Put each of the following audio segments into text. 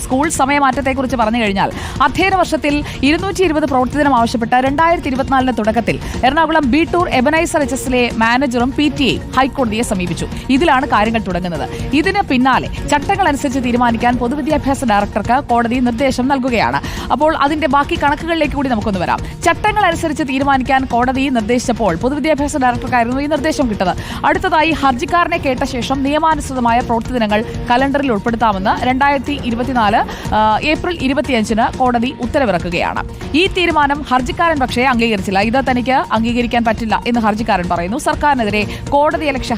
School സമയമാറ്റത്തെക്കുറിച്ച് പറഞ്ഞു കഴിഞ്ഞാൽ അധ്യയന വർഷത്തിൽ 220 പ്രവൃത്തിദിനം ആവശ്യപ്പെട്ട് 2024 തുടക്കത്തിൽ എറണാകുളം ബീട്ടൂർ എബനൈസർ എച്ച്എസിലെ മാനേജറും PTA ഹൈക്കോടതിയെ സമീപിച്ചു. ഇതിലാണ് കാര്യങ്ങൾ തുടങ്ങുന്നത്. ഇതിന് പിന്നാലെ ചട്ടങ്ങൾ അനുസരിച്ച് തീരുമാനിക്കാൻ പൊതുവിദ്യാഭ്യാസ ഡയറക്ടർക്ക് കോടതി നിർദ്ദേശം നൽകുകയാണ്. അപ്പോൾ അതിന്റെ ബാക്കി കണക്കുകളിലേക്ക് കൂടി നമുക്കൊന്ന് വരാം. ചട്ടങ്ങൾ അനുസരിച്ച് തീരുമാനിക്കാൻ കോടതി നിർദ്ദേശിച്ചപ്പോൾ പൊതുവിദ്യാഭ്യാസ ഡയറക്ടർക്കായിരുന്നു ഈ നിർദ്ദേശം കിട്ടത്. അടുത്തതായി ഹർജിക്കാരനെ കേട്ട ശേഷം നിയമാനുസൃതമായ പ്രവൃത്തിദിനങ്ങൾ കലണ്ടറിൽ ഉൾപ്പെടുത്താമെന്ന് 2024 ഏപ്രിൽ 25 കോടതി ഉത്തരവിറക്കുകയാണ്. ഈ തീരുമാനം ഹർജിക്കാരൻ പക്ഷേ അംഗീകരിച്ചില്ല. ഇത് തനിക്ക് അംഗീകരിക്കാൻ പറ്റില്ല എന്ന് ഹർജിക്കാരൻ പറയുന്നു. സർക്കാരിനെതിരെ കോടതിയലക്ഷ്യ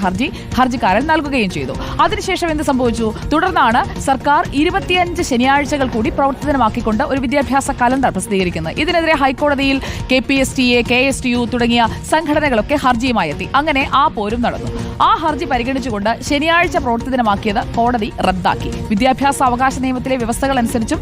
ഹർജിക്കാരൻ നൽകുകയും ചെയ്തു. അതിനുശേഷം എന്ത് സംഭവിച്ചു? തുടർന്നാണ് സർക്കാർ 25 ശനിയാഴ്ചകൾ കൂടി പ്രവർത്തനമാക്കിക്കൊണ്ട് ഒരു വിദ്യാഭ്യാസ കലണ്ടർ പ്രസിദ്ധീകരിക്കുന്നത്. ഇതിനെതിരെ ഹൈക്കോടതിയിൽ KPSTA, KSTU തുടങ്ങിയ സംഘടനകളൊക്കെ ഹർജിയുമായി എത്തി. അങ്ങനെ ആ പോരും നടന്നു. ആ ഹർജി പരിഗണിച്ചുകൊണ്ട് ശനിയാഴ്ച പ്രവർത്തനമാക്കിയത് കോടതി റദ്ദാക്കി. വിദ്യാഭ്യാസ അവകാശ നിയമത്തിലെ വ്യവസ്ഥകൾ അനുസരിച്ചും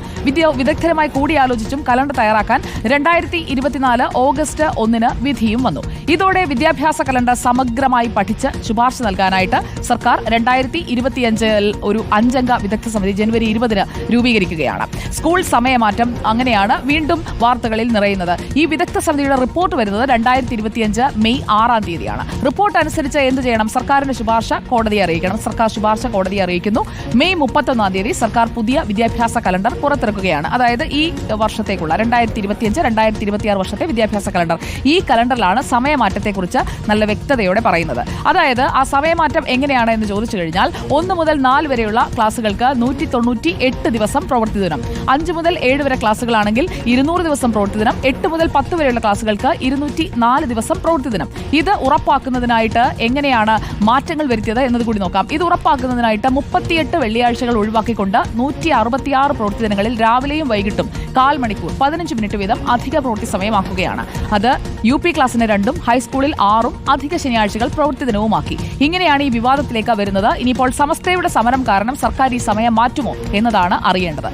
വിദഗ്ധരുമായി കൂടിയാലോചിച്ചും കലണ്ടർ തയ്യാറാക്കാൻ 2024 ഓഗസ്റ്റ് 1 വിധിയും വന്നു. ഇതോടെ വിദ്യാഭ്യാസ കലണ്ടർ സമഗ്രമായി പഠിച്ച് ശുപാർശ നൽകാനായിട്ട് സർക്കാർ 2025 ഒരു 5 അംഗ വിദഗ്ധ സമിതി ജനുവരി 20 രൂപീകരിക്കുകയാണ്. സ്കൂൾ സമയമാറ്റം അങ്ങനെയാണ് വീണ്ടും വാർത്തകളിൽ നിറയുന്നത്. ഈ വിദഗ്ധ സമിതിയുടെ റിപ്പോർട്ട് വരുന്നത് 2025 മെയ് 6 തീയതിയാണ്. റിപ്പോർട്ട് അനുസരിച്ച് എന്ത് ചെയ്യണം? സർക്കാരിന്റെ ശുപാർശ കോടതിയെ അറിയിക്കണം. സർക്കാർ ശുപാർശ കോടതിയെ അറിയിക്കുന്നു. മെയ് 31 തീയതി സർക്കാർ പുതിയ വിദ്യാഭ്യാസ കലണ്ടർ പുറത്തിറക്കുകയാണ്. അതായത് ഈ വർഷത്തേക്കുള്ള 2025-2026 വർഷത്തെ വിദ്യാഭ്യാസ കലണ്ടർ. ഈ കലണ്ടറിലാണ് സമയമാറ്റത്തെക്കുറിച്ച് നല്ല വ്യക്തതയോടെ പറയുന്നത്. അതായത് ആ സമയമാറ്റം എങ്ങനെയാണ് എന്ന് ചോദിച്ചു കഴിഞ്ഞാൽ 1 മുതൽ 4 വരെയുള്ള ക്ലാസുകൾക്ക് 198 ദിവസം പ്രവൃത്തി ദിനം, 5 മുതൽ 7 വരെ ക്ലാസുകളാണെങ്കിൽ 200 ദിവസം പ്രവൃത്തി ദിനം, 8 മുതൽ 10 വരെയുള്ള ക്ലാസുകൾക്ക് 204 ദിവസം പ്രവൃത്തി ദിനം. ഇത് ഉറപ്പാക്കുന്നതിനായിട്ട് എങ്ങനെയാണ് മാറ്റങ്ങൾ വരുത്തിയത് എന്നത് കൂടി നോക്കാം. ഇത് ഉറപ്പാക്കുന്നതിനായിട്ട് 38 വെള്ളിയാഴ്ചകൾ ഒഴിവാക്കിക്കൊണ്ട് 166 പ്രവൃത്തി ദിനങ്ങളിൽ രാവിലെയും വൈകിട്ടും 1/4 മണിക്കൂർ 15 മിനിറ്റ് വീതം അധിക പ്രവൃത്തി സമയമാക്കുകയാണ്. അത് UP ക്ലാസ്സിന് 2ഉം ഹൈസ്കൂളിൽ 6ഉം അധിക ശനിയാഴ്ചകൾ പ്രവൃത്തി ദിനവുമാക്കി. ഇങ്ങനെയാണ് ഈ വിവാദത്തിലേക്ക് വരുന്നത്. ഇനിയിപ്പോൾ സമസ്തയുടെ സമരം കാരണം സർക്കാർ ഈ സമയം മാറ്റുമോ എന്നതാണ് അറിയേണ്ടത്.